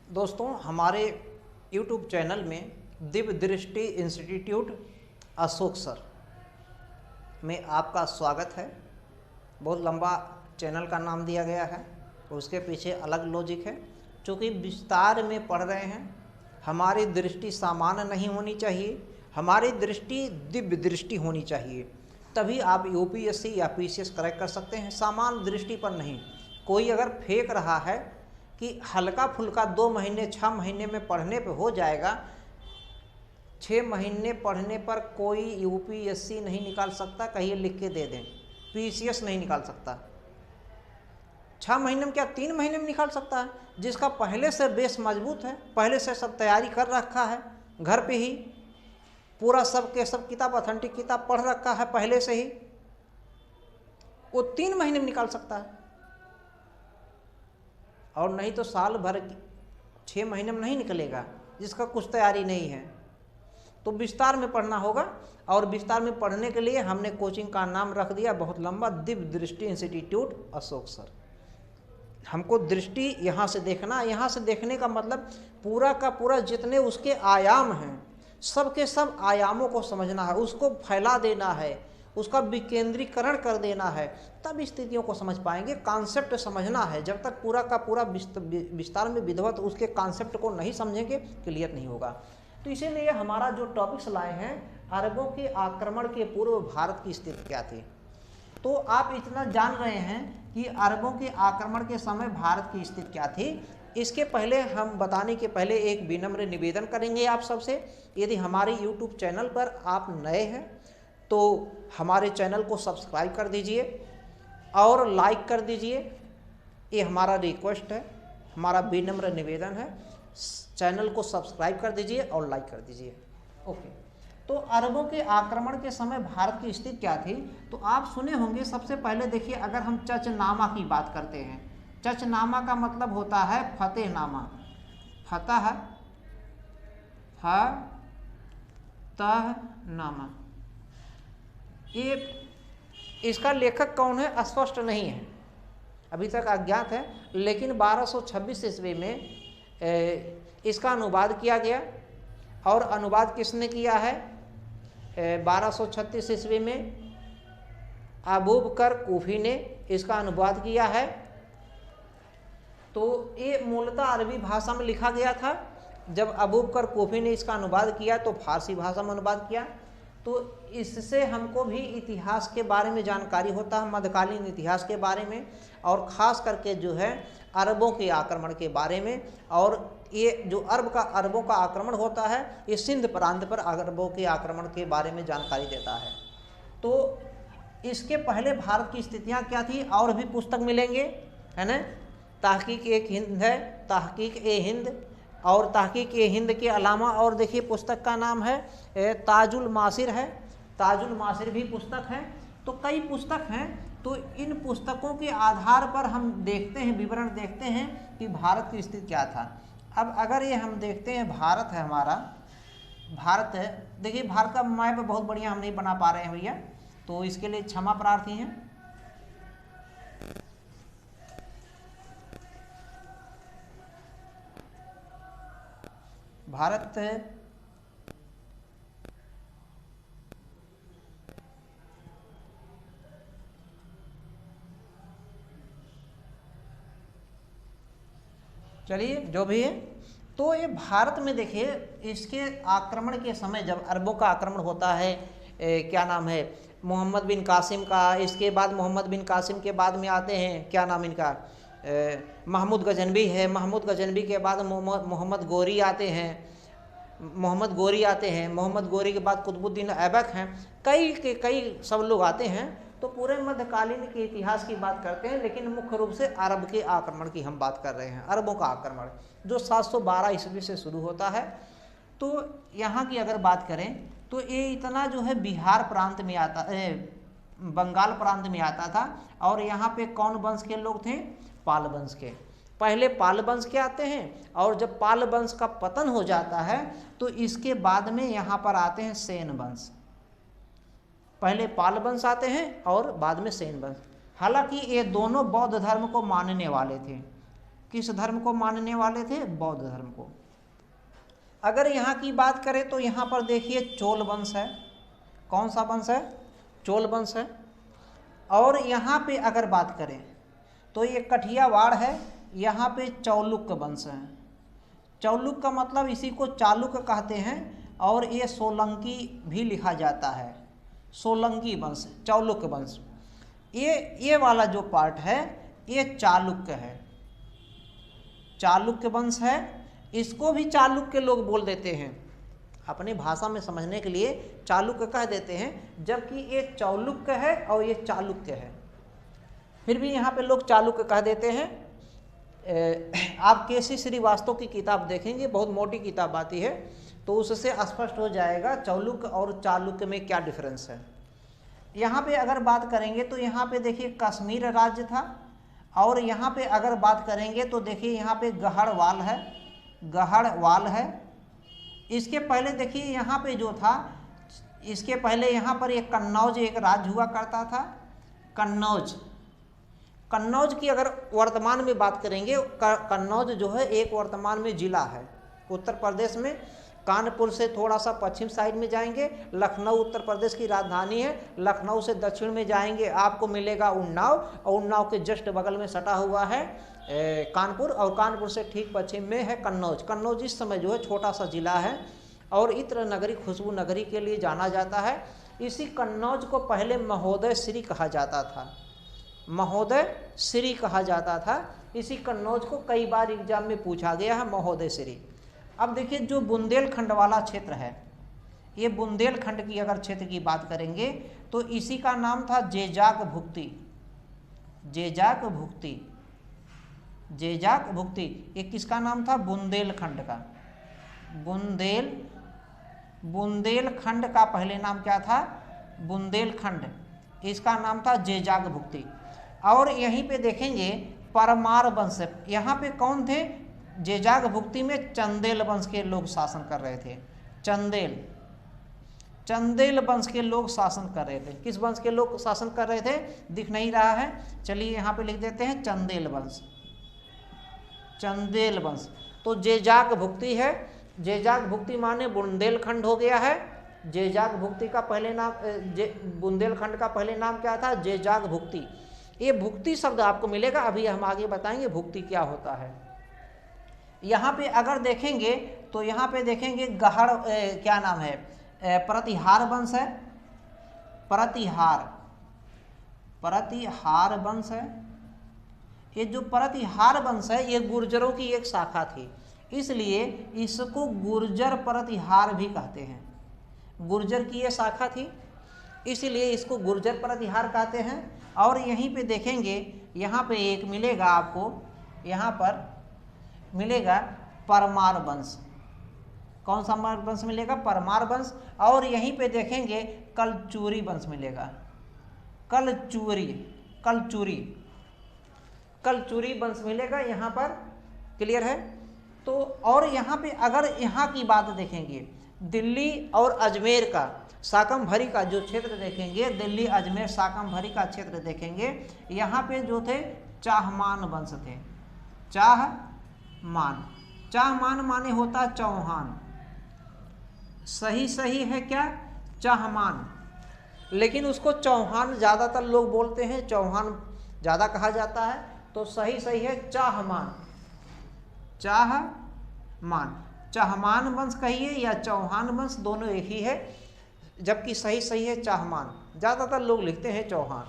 दोस्तों, हमारे YouTube channel में दिव्य दृष्टि इंस्टीट्यूट अशोक सर में आपका स्वागत है। बहुत लंबा चैनल का नाम दिया गया है, उसके पीछे अलग लॉजिक है। चूँकि विस्तार में पढ़ रहे हैं, हमारी दृष्टि सामान्य नहीं होनी चाहिए, हमारी दृष्टि दिव्य दृष्टि होनी चाहिए, तभी आप यूपीएससी या पीसीएस क्रैक कर सकते हैं। सामान्य दृष्टि पर नहीं। कोई अगर फेंक रहा है कि हल्का फुल्का 2 महीने 6 महीने में पढ़ने पे हो जाएगा, 6 महीने पढ़ने पर कोई यूपीएससी नहीं निकाल सकता, कहिए लिख के दे दें। पीसीएस नहीं निकाल सकता। 6 महीने में क्या 3 महीने में निकाल सकता है? जिसका पहले से बेस मजबूत है, पहले से सब तैयारी कर रखा है, घर पे ही पूरा सब के सब किताब ऑथेंटिक किताब पढ़ रखा है पहले से ही, वो 3 महीने में निकाल सकता है। और नहीं तो साल भर 6 महीने में नहीं निकलेगा, जिसका कुछ तैयारी नहीं है। तो विस्तार में पढ़ना होगा, और विस्तार में पढ़ने के लिए हमने कोचिंग का नाम रख दिया बहुत लंबा, दिव्य दृष्टि इंस्टीट्यूट अशोक सर। हमको दृष्टि यहाँ से देखना, यहाँ से देखने का मतलब पूरा का पूरा जितने उसके आयाम हैं, सब के सब आयामों को समझना है, उसको फैला देना है, उसका विकेंद्रीकरण कर देना है, तब स्थितियों को समझ पाएंगे। कॉन्सेप्ट समझना है, जब तक पूरा का पूरा विस्तार में विधिवत उसके कॉन्सेप्ट को नहीं समझेंगे क्लियर नहीं होगा। तो इसीलिए हमारा जो टॉपिक्स लाए हैं, अरबों के आक्रमण के पूर्व भारत की स्थिति क्या थी। तो आप इतना जान रहे हैं कि अरबों के आक्रमण के समय भारत की स्थिति क्या थी। इसके पहले हम बताने के पहले एक विनम्र निवेदन करेंगे आप सबसे। यदि हमारे YouTube चैनल पर आप नए हैं तो हमारे चैनल को सब्सक्राइब कर दीजिए और लाइक कर दीजिए। ये हमारा रिक्वेस्ट है, हमारा विनम्र निवेदन है। चैनल को सब्सक्राइब कर दीजिए और लाइक कर दीजिए। ओके, तो अरबों के आक्रमण के समय भारत की स्थिति क्या थी, तो आप सुने होंगे। सबसे पहले देखिए, अगर हम चचनामा की बात करते हैं, चचनामा का मतलब होता है फतेहनामा। फतह नामा। ये इसका लेखक कौन है स्पष्ट नहीं है, अभी तक अज्ञात है, लेकिन 1226 ईस्वी में इसका अनुवाद किया गया। और अनुवाद किसने किया है? 1236 ईस्वी में अबूबकर कूफी ने इसका अनुवाद किया है। तो ये मूलतः अरबी भाषा में लिखा गया था। जब अबूबकर कूफी ने इसका अनुवाद किया तो फारसी भाषा में अनुवाद किया। तो इससे हमको भी इतिहास के बारे में जानकारी होता है, मध्यकालीन इतिहास के बारे में, और ख़ास करके जो है अरबों के आक्रमण के बारे में। और ये जो अरबों का आक्रमण होता है, ये सिंध प्रांत पर अरबों के आक्रमण के बारे में जानकारी देता है। तो इसके पहले भारत की स्थितियाँ क्या थी, और भी पुस्तक मिलेंगे, है ना। तहकीक एक हिंद है, तहकीक ए हिंद, और तहकीक ए हिंद के अलावा और देखिए पुस्तक का नाम है ताजुल मासिर है। ताजुल मासिर भी पुस्तक है। तो कई पुस्तक हैं। तो इन पुस्तकों के आधार पर हम देखते हैं, विवरण देखते हैं कि भारत की स्थिति क्या था। अब अगर ये हम देखते हैं, भारत है हमारा, भारत है, देखिए भारत का मैप बहुत बढ़िया हम नहीं बना पा रहे हैं भैया, तो इसके लिए क्षमा प्रार्थी हैं। भारत चलिए जो भी है, तो ये भारत में देखिए इसके आक्रमण के समय, जब अरबों का आक्रमण होता है, क्या नाम है, मोहम्मद बिन कासिम का, इसके बाद मोहम्मद बिन कासिम के बाद में आते हैं, क्या नाम इनका, महमूद गजनवी है। महमूद गजनवी के बाद मोहम्मद गोरी आते हैं, मोहम्मद गोरी के बाद कुतुबुद्दीन ऐबक हैं, कई सब लोग आते हैं। तो पूरे मध्यकालीन के इतिहास की बात करते हैं, लेकिन मुख्य रूप से अरब के आक्रमण की हम बात कर रहे हैं। अरबों का आक्रमण जो 712 ईस्वी से शुरू होता है। तो यहाँ की अगर बात करें तो ये इतना जो है बिहार प्रांत में आता, बंगाल प्रांत में आता था। और यहाँ पे कौन वंश के लोग थे? पाल वंश के। पहले पाल वंश के आते हैं, और जब पाल वंश का पतन हो जाता है तो इसके बाद में यहाँ पर आते हैं सेन वंश। पहले पाल वंश आते हैं और बाद में सेन वंश। हालांकि ये दोनों बौद्ध धर्म को मानने वाले थे, किस धर्म को मानने वाले थे? बौद्ध धर्म को। अगर यहाँ की बात करें तो यहाँ पर देखिए चोल वंश है। कौन सा वंश है? चोल वंश है। और यहाँ पे अगर बात करें तो ये कठियावाड़ है, यहाँ पे चौलुक्य वंश है। चौलुक का मतलब इसी को चालुक्य कहते हैं, और ये सोलंकी भी लिखा जाता है, सोलंकी वंश, चौलुक्य वंश। ये वाला जो पार्ट है ये चालुक्य है, चालुक्य वंश है। इसको भी चालुक्य लोग बोल देते हैं, अपनी भाषा में समझने के लिए चालुक्य कह देते हैं, जबकि ये चौलुक्य है और ये चालुक्य है, फिर भी यहाँ पे लोग चालुक्य कह देते हैं। आप केसी श्रीवास्तव की किताब देखेंगे, बहुत मोटी किताब आती है, तो उससे स्पष्ट हो जाएगा चौलुक्य और चालुक्य में क्या डिफरेंस है। यहाँ पे अगर बात करेंगे तो यहाँ पे देखिए कश्मीर राज्य था, और यहाँ पे अगर बात करेंगे तो देखिए यहाँ पे गढ़वाल है, गढ़वाल है। इसके पहले देखिए यहाँ पे जो था, इसके पहले यहाँ पर एक कन्नौज एक राज्य हुआ करता था, कन्नौज। कन्नौज की अगर वर्तमान में बात करेंगे, कन्नौज जो है एक वर्तमान में जिला है उत्तर प्रदेश में। कानपुर से थोड़ा सा पश्चिम साइड में जाएंगे, लखनऊ उत्तर प्रदेश की राजधानी है। लखनऊ से दक्षिण में जाएंगे आपको मिलेगा उन्नाव, और उन्नाव के जस्ट बगल में सटा हुआ है कानपुर, और कानपुर से ठीक पश्चिम में है कन्नौज। कन्नौज इस समय जो है छोटा सा जिला है, और इत्र नगरी, खुशबू नगरी के लिए जाना जाता है। इसी कन्नौज को पहले महोदय श्री कहा जाता था, महोदय श्री कहा जाता था। इसी कन्नौज को कई बार एग्जाम में पूछा गया है, महोदय श्री। अब देखिए जो बुंदेलखंड वाला क्षेत्र है, ये बुंदेलखंड की अगर क्षेत्र की बात करेंगे तो इसी का नाम था जेजाक भुक्ति, जेजाक भुक्ति, जेजाक भुक्ति। ये किसका नाम था? बुंदेलखंड का। बुंदेलखंड का पहले नाम क्या था? बुंदेलखंड, इसका नाम था जेजाक भुक्ति। और यहीं पे देखेंगे परमार वंश, यहाँ पे कौन थे? जेजाक भुक्ति में चंदेल वंश के लोग शासन कर रहे थे, चंदेल वंश के लोग शासन कर रहे थे। किस वंश के लोग शासन कर रहे थे? दिख नहीं रहा है, चलिए यहाँ पे लिख देते हैं चंदेल वंश, चंदेल वंश। तो जेजाक भुक्ति है, जेजाक भुक्ति माने बुंदेलखंड हो गया है। जेजाक भुक्ति का पहले नाम, बुंदेलखंड का पहले नाम क्या था? जेजाक भुक्ति। ये भुक्ति शब्द आपको मिलेगा, अभी हम आगे बताएंगे भुक्ति क्या होता है। यहाँ पे अगर देखेंगे तो यहाँ पे देखेंगे क्या नाम है? प्रतिहार वंश है, प्रतिहार वंश है। ये जो प्रतिहार वंश है ये गुर्जरों की एक शाखा थी, इसलिए इसको गुर्जर प्रतिहार भी कहते हैं। गुर्जर की ये शाखा थी, इसलिए इसको गुर्जर प्रतिहार कहते हैं। और यहीं पे देखेंगे, यहाँ पे एक मिलेगा आपको, यहाँ पर मिलेगा परमार वंश। कौन सा वंश मिलेगा? परमार वंश। और यहीं पे देखेंगे कलचूरी वंश मिलेगा, कलचूरी वंश मिलेगा यहाँ पर। क्लियर है? तो और यहाँ पे अगर यहाँ की बात देखेंगे, दिल्ली और अजमेर का शाकंभरी का जो क्षेत्र देखेंगे, दिल्ली अजमेर शाकंभरी का क्षेत्र देखेंगे, यहाँ पे जो थे चाहमान वंश थे, चाहमान। चाहमान माने होता चौहान, सही है क्या? चाहमान। लेकिन उसको चौहान ज़्यादातर लोग बोलते हैं, चौहान ज़्यादा कहा जाता है, तो सही है चाहमान, चाहमान। चाहमान वंश कहिए या चौहान वंश, दोनों एक ही है, जबकि सही है चाहमान। ज़्यादातर लोग लिखते हैं चौहान।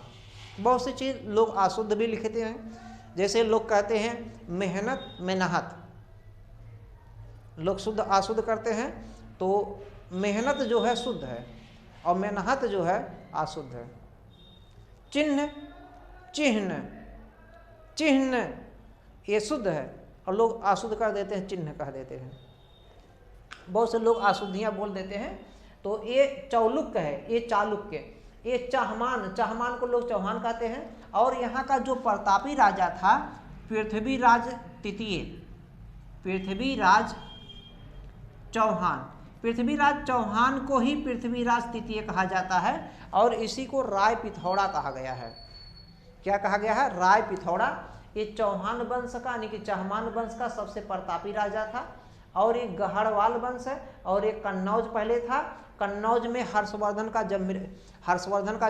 बहुत सी चीज़ लोग अशुद्ध भी लिखते हैं, जैसे लोग कहते हैं मेहनत मेनहत, लोग शुद्ध अशुद्ध करते हैं, तो मेहनत जो है शुद्ध है और मेनहत जो है अशुद्ध है। चिन्ह, चिन्ह, चिन्ह ये शुद्ध है और लोग अशुद्ध कर देते हैं, चिन्ह कह देते हैं। बहुत से लोग अशुद्धियाँ बोल देते हैं। तो ये चौलुक्य है, ये चालुक्य। ये चाहमान, चाहमान को लोग चौहान कहते हैं। और यहाँ का जो प्रतापी राजा था पृथ्वीराज तृतीय, पृथ्वीराज चौहान, पृथ्वीराज चौहान को ही पृथ्वीराज तृतीय कहा जाता है। और इसी को राय पिथौड़ा कहा गया है। क्या कहा गया है? राय पिथौड़ा। ये चौहान वंश का यानी कि चहमान वंश का सबसे प्रतापी राजा था। और एक गढ़वाल वंश है और एक कन्नौज पहले था। कन्नौज में हर्षवर्धन का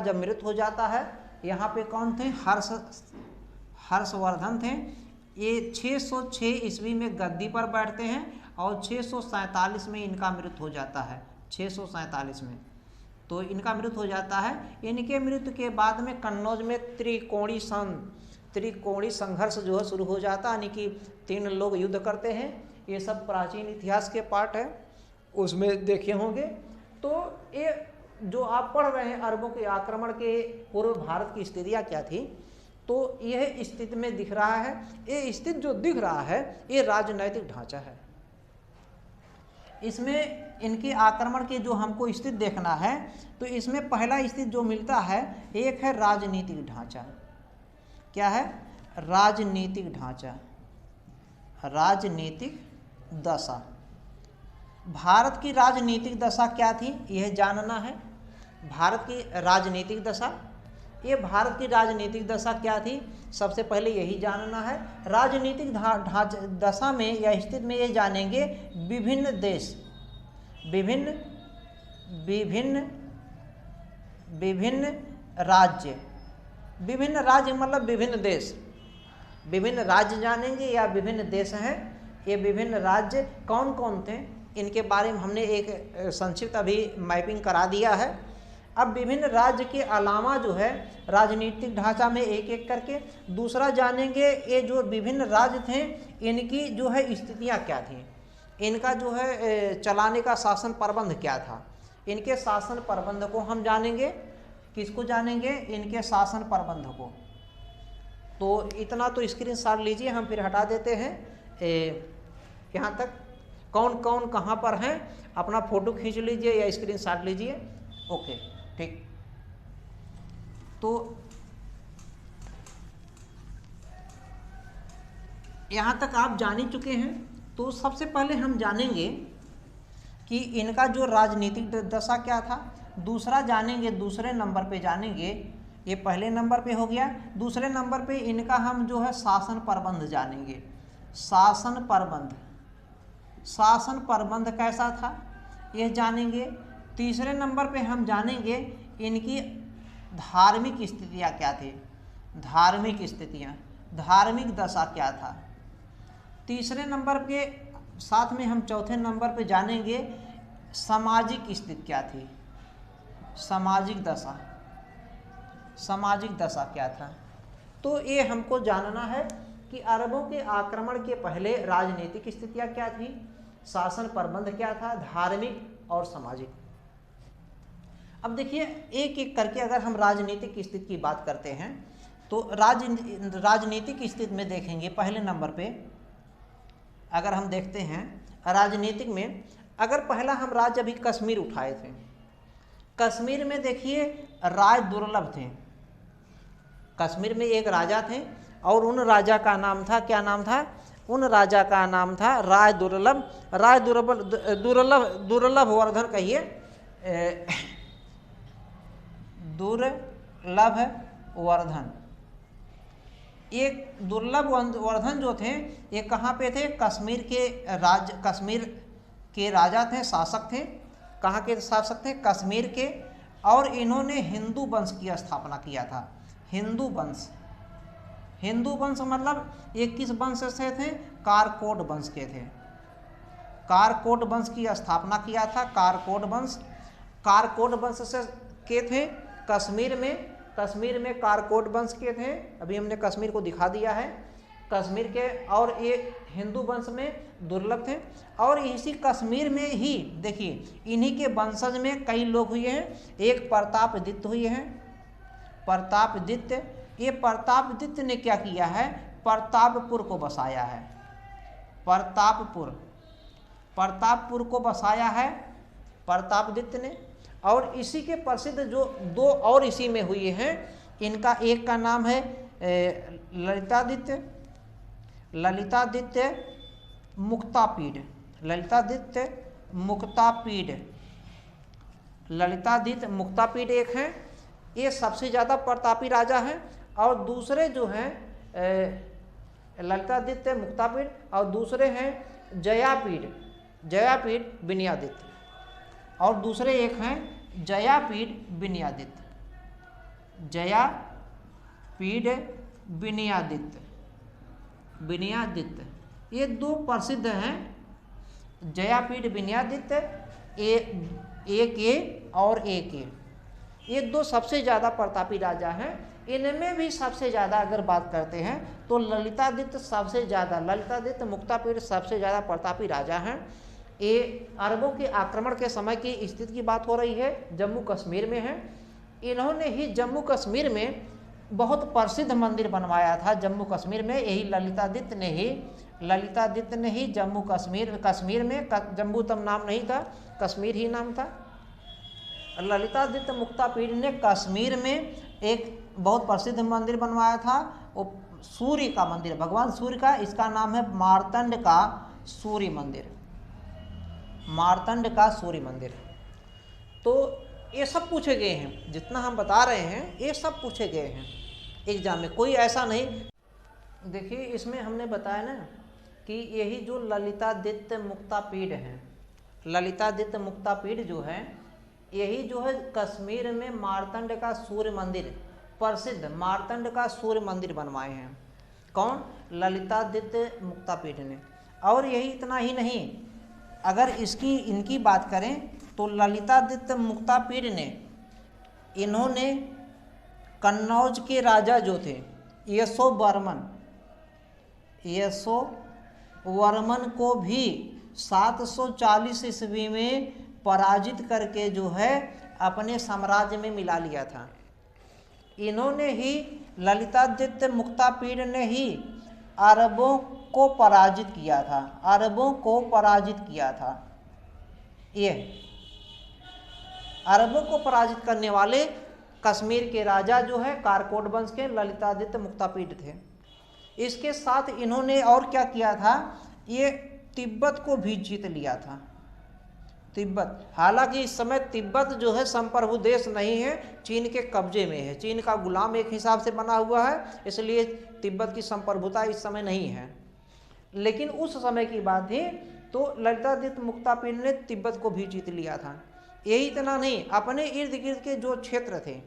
जब मृत्यु हो जाता है, यहाँ पे कौन थे, हर्षवर्धन थे। ये 606 ईस्वी में गद्दी पर बैठते हैं और 647 में इनका मृत्यु हो जाता है, 647 में तो इनका मृत्यु हो जाता है। इनके मृत्यु के बाद में कन्नौज में त्रिकोणी संघर्ष जो है शुरू हो जाता है, यानी कि 3 लोग युद्ध करते हैं। ये सब प्राचीन इतिहास के पार्ट है, उसमें देखे होंगे। तो ये जो आप पढ़ रहे हैं अरबों के आक्रमण के पूर्व भारत की स्थितियाँ क्या थी, तो यह स्थिति में दिख रहा है। ये स्थिति जो दिख रहा है ये राजनैतिक ढांचा है। इसमें इनके आक्रमण के जो हमको स्थिति देखना है, तो इसमें पहला स्थिति जो मिलता है एक है राजनीतिक ढांचा। क्या है, राजनीतिक ढांचा, राजनीतिक दशा। भारत की राजनीतिक दशा क्या थी यह जानना है। भारत की राजनीतिक दशा, ये भारत की राजनीतिक दशा क्या थी सबसे पहले यही जानना है। राजनीतिक दशा में या स्थिति में ये जानेंगे विभिन्न देश, विभिन्न राज्य मतलब विभिन्न देश, विभिन्न राज्य जानेंगे या विभिन्न देश हैं। ये विभिन्न राज्य कौन कौन थे इनके बारे में हमने एक संक्षिप्त अभी मैपिंग करा दिया है। अब विभिन्न राज्य के अलावा जो है राजनीतिक ढांचा में एक एक करके दूसरा जानेंगे, ये जो विभिन्न राज्य थे इनकी जो है स्थितियाँ क्या थी, इनका जो है चलाने का शासन प्रबंध क्या था। इनके शासन प्रबंध को हम जानेंगे। किसको जानेंगे, इनके शासन प्रबंध को। तो इतना तो स्क्रीनशॉट लीजिए, हम फिर हटा देते हैं। यहाँ तक कौन कौन कहाँ पर हैं अपना फ़ोटो खींच लीजिए या स्क्रीनशॉट लीजिए। ओके ठीक। तो यहाँ तक आप जान ही चुके हैं। तो सबसे पहले हम जानेंगे कि इनका जो राजनीतिक दशा क्या था। दूसरा जानेंगे, दूसरे नंबर पे जानेंगे, ये पहले नंबर पे हो गया। दूसरे नंबर पे इनका हम जो है शासन प्रबंध जानेंगे। शासन प्रबंध कैसा था यह जानेंगे। तीसरे नंबर पे हम जानेंगे इनकी धार्मिक स्थितियाँ क्या थी, धार्मिक स्थितियाँ, धार्मिक दशा क्या था। तीसरे नंबर के साथ में हम चौथे नंबर पे जानेंगे सामाजिक स्थिति क्या थी, सामाजिक दशा क्या था। तो ये हमको जानना है कि अरबों के आक्रमण के पहले राजनीतिक स्थितियाँ क्या थी, शासन प्रबंध क्या था, धार्मिक और सामाजिक। अब देखिए एक एक करके अगर हम राजनीतिक स्थिति की बात करते हैं तो राजनीतिक स्थिति में देखेंगे पहले नंबर पे अगर हम देखते हैं राजनीतिक में, अगर पहला हम राज्य अभी कश्मीर उठाए थे, कश्मीर में देखिए राज दुर्लभ थे। कश्मीर में एक राजा थे और उन राजा का नाम था, क्या नाम था, उन राजा का नाम था राज दुर्लभ वर्धन, कहिए दुर्लभ वर्धन। एक दुर्लभ वर्धन जो थे ये कहाँ पे थे, कश्मीर के राजा थे, शासक थे। कहाँ के शासक थे, कश्मीर के। और इन्होंने हिंदू वंश की स्थापना किया था। हिंदू वंश मतलब ये किस वंश से थे, कारकोट वंश के थे। कारकोट वंश की स्थापना किया था। कारकोट वंश से के थे कश्मीर में कारकोट वंश के थे। अभी हमने कश्मीर को दिखा दिया है, कश्मीर के। और ये हिंदू वंश में दुर्लभ थे। और इसी कश्मीर में ही देखिए इन्हीं के वंशज में कई लोग हुए हैं। एक प्रतापदित्य हुए हैं, प्रतापदित्य। ये प्रतापदित्य ने क्या किया है, प्रतापपुर को बसाया है। प्रतापपुर को बसाया है प्रतापदित्य ने। और इसी के प्रसिद्ध जो दो और इसी में हुए हैं, इनका एक का नाम है ललितादित्य मुक्तापीड। ललितादित्य मुक्तापीड एक हैं, ये सबसे ज़्यादा प्रतापी राजा हैं। और दूसरे जो हैं ललितादित्य मुक्तापीड, और दूसरे हैं जयापीड, जयापीड विनयादित्य, और दूसरे एक हैं जयापीड विनयादित्य, जयापीड विनयादित्य, विनयादित्य। ये दो प्रसिद्ध हैं, जयापीड विनयादित्य, एक ए और एक ए, ये दो सबसे ज़्यादा प्रतापी राजा हैं। इनमें भी सबसे ज़्यादा अगर बात करते हैं तो ललितादित्य सबसे ज़्यादा, ललितादित्य मुक्तापीड सबसे ज़्यादा प्रतापी राजा हैं। ये अरबों के आक्रमण के समय की स्थिति की बात हो रही है, जम्मू कश्मीर में है। इन्होंने ही जम्मू कश्मीर में बहुत प्रसिद्ध मंदिर बनवाया था। जम्मू कश्मीर में यही ललितादित्य ने ही जम्मू कश्मीर में, जम्मू तब नाम नहीं था, कश्मीर ही नाम था। ललितादित्य मुक्तापीड ने कश्मीर में एक बहुत प्रसिद्ध मंदिर बनवाया था, वो सूर्य का मंदिर, भगवान सूर्य का। इसका नाम है मार्तंड का सूर्य मंदिर, मार्तंड का सूर्य मंदिर। तो ये सब पूछे गए हैं, जितना हम बता रहे हैं ये सब पूछे गए हैं एग्जाम में, कोई ऐसा नहीं। देखिए इसमें हमने बताया ना कि यही जो ललितादित्य मुक्तापीड हैं, ललितादित्य मुक्तापीड जो है, यही जो है कश्मीर में मार्तंड का सूर्य मंदिर, प्रसिद्ध मार्तंड का सूर्य मंदिर बनवाए हैं। कौन? ललितादित्य मुक्तापीड ने। और यही इतना ही नहीं, अगर इनकी बात करें तो ललितादित्य मुक्तापीड ने, इन्होंने कन्नौज के राजा जो थे यशोवर्मन को भी 740 ईस्वी में पराजित करके जो है अपने साम्राज्य में मिला लिया था। इन्होंने ही, ललितादित्य मुक्तापीड ने ही अरबों को पराजित किया था, अरबों को पराजित किया था। ये अरबों को पराजित करने वाले कश्मीर के राजा जो है कारकोट वंश के ललितादित्य मुक्तापीड थे। इसके साथ इन्होंने और क्या किया था, ये तिब्बत को भी जीत लिया था। तिब्बत, हालांकि इस समय तिब्बत जो है संप्रभु देश नहीं है, चीन के कब्जे में है, चीन का गुलाम एक हिसाब से बना हुआ है, इसलिए तिब्बत की संप्रभुता इस समय नहीं है। लेकिन उस समय की बात थी तो ललितादित्य मुक्तापीड ने तिब्बत को भी जीत लिया था। यही इतना नहीं, अपने इर्द गिर्द के जो क्षेत्र थे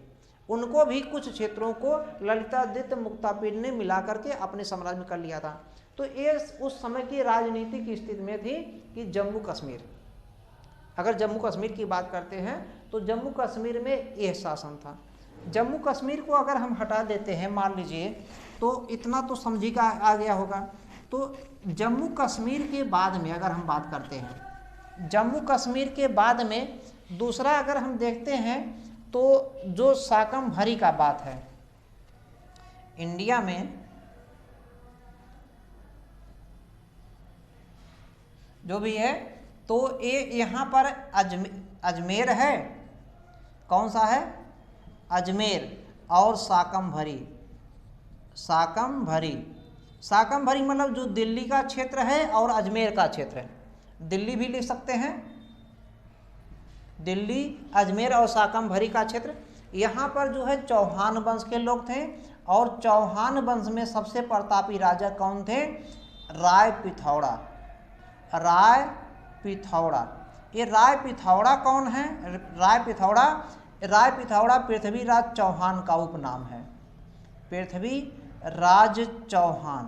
उनको भी, कुछ क्षेत्रों को ललितादित्य मुक्तापीड ने मिला करके अपने साम्राज्य में कर लिया था। तो ये उस समय की राजनीतिक स्थिति में थी कि जम्मू कश्मीर, अगर जम्मू कश्मीर की बात करते हैं तो जम्मू कश्मीर में यह शासन था। जम्मू कश्मीर को अगर हम हटा देते हैं, मान लीजिए, तो इतना तो समझिएगा आ गया होगा। तो जम्मू कश्मीर के बाद में अगर हम बात करते हैं, जम्मू कश्मीर के बाद में दूसरा अगर हम देखते हैं तो जो शाकंभरी का बात है इंडिया में, जो भी है, तो ये यहाँ पर अजमेर है, कौन सा है? अजमेर, और शाकंभरी, शाकंभरी, शाकंभरी मतलब जो दिल्ली का क्षेत्र है और अजमेर का क्षेत्र है, दिल्ली भी लिख सकते हैं, दिल्ली, अजमेर और शाकंभरी का क्षेत्र। यहाँ पर जो है चौहान वंश के लोग थे, और चौहान वंश में सबसे प्रतापी राजा कौन थे? राय पिथौड़ा, राय पिथौड़ा। ये राय पिथौड़ा कौन है? राय पिथौड़ा पृथ्वीराज चौहान का उपनाम है, पृथ्वीराज चौहान।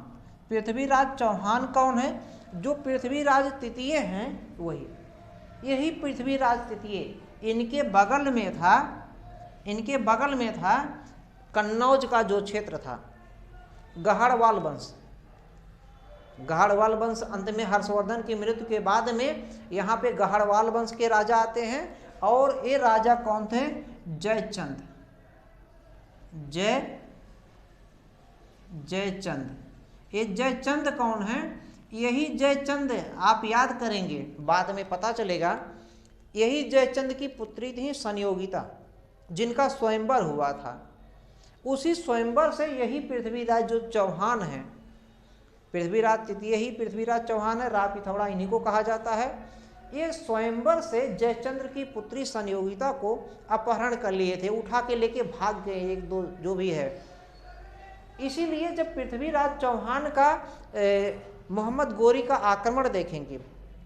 पृथ्वीराज चौहान कौन है? जो पृथ्वीराज तृतीय हैं वही, यही पृथ्वीराज तृतीय। इनके बगल में था कन्नौज का जो क्षेत्र था, गहड़वाल वंश। गहड़वाल वंश अंत में हर्षवर्धन की मृत्यु के बाद में यहाँ पे गहड़वाल वंश के राजा आते हैं, और ये राजा कौन थे? जयचंद, जयचंद। ये जयचंद कौन है? यही जयचंद, आप याद करेंगे बाद में पता चलेगा, यही जयचंद की पुत्री थी संयोगिता, जिनका स्वयंवर हुआ था। उसी स्वयंवर से यही पृथ्वीराज जो चौहान है, पृथ्वीराज तृतीय ही पृथ्वीराज चौहान है, राय पिथौड़ा इन्हीं को कहा जाता है। ये स्वयंवर से जयचंद्र की पुत्री संयोगिता को अपहरण कर लिए थे, उठा के लेके भाग गए एक दो जो भी है। इसीलिए जब पृथ्वीराज चौहान का मोहम्मद गोरी का आक्रमण देखेंगे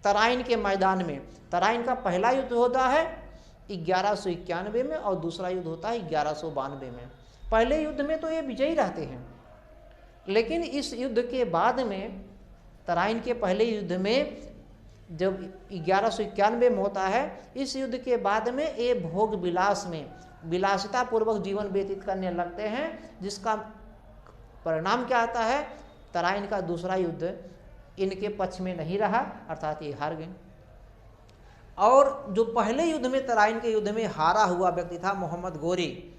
तराइन के मैदान में, तराइन का पहला युद्ध होता है 1191 में और दूसरा युद्ध होता है 1192 में। पहले युद्ध में तो ये विजयी रहते हैं, लेकिन इस युद्ध के बाद में, तराइन के पहले युद्ध में जब 1191 में होता है, इस युद्ध के बाद में ये भोग विलास में विलासिता पूर्वक जीवन व्यतीत करने लगते हैं, जिसका परिणाम क्या आता है, तराइन का दूसरा युद्ध इनके पक्ष में नहीं रहा, अर्थात ये हार गए। और जो पहले युद्ध में, तराइन के युद्ध में हारा हुआ व्यक्ति था मोहम्मद गोरी,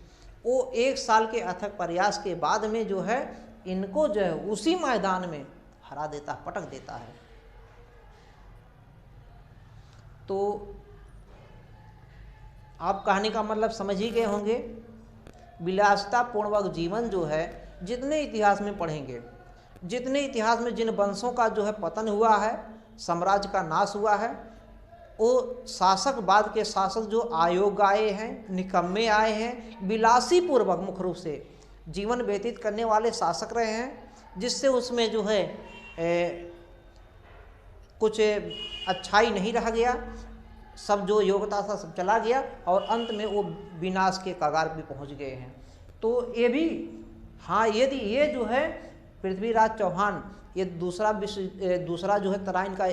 वो 1 साल के अथक प्रयास के बाद में जो है इनको जो है उसी मैदान में हरा देता, पटक देता है। तो आप कहानी का मतलब समझ ही गए होंगे। विलासिता पूर्वक जीवन जो है, जितने इतिहास में पढ़ेंगे, जितने इतिहास में जिन वंशों का जो है पतन हुआ है, साम्राज्य का नाश हुआ है, वो शासकवाद के शासक जो आयोग आए हैं, निकम्मे आए हैं, विलासी पूर्वक मुख्य रूप से जीवन व्यतीत करने वाले शासक रहे हैं, जिससे उसमें जो है कुछ अच्छाई नहीं रह गया, सब जो योग्यता था सब चला गया और अंत में वो विनाश के कगार पे पहुंच गए हैं। तो ये भी, हाँ, यदि ये जो है पृथ्वीराज चौहान, ये दूसरा जो है तराइन का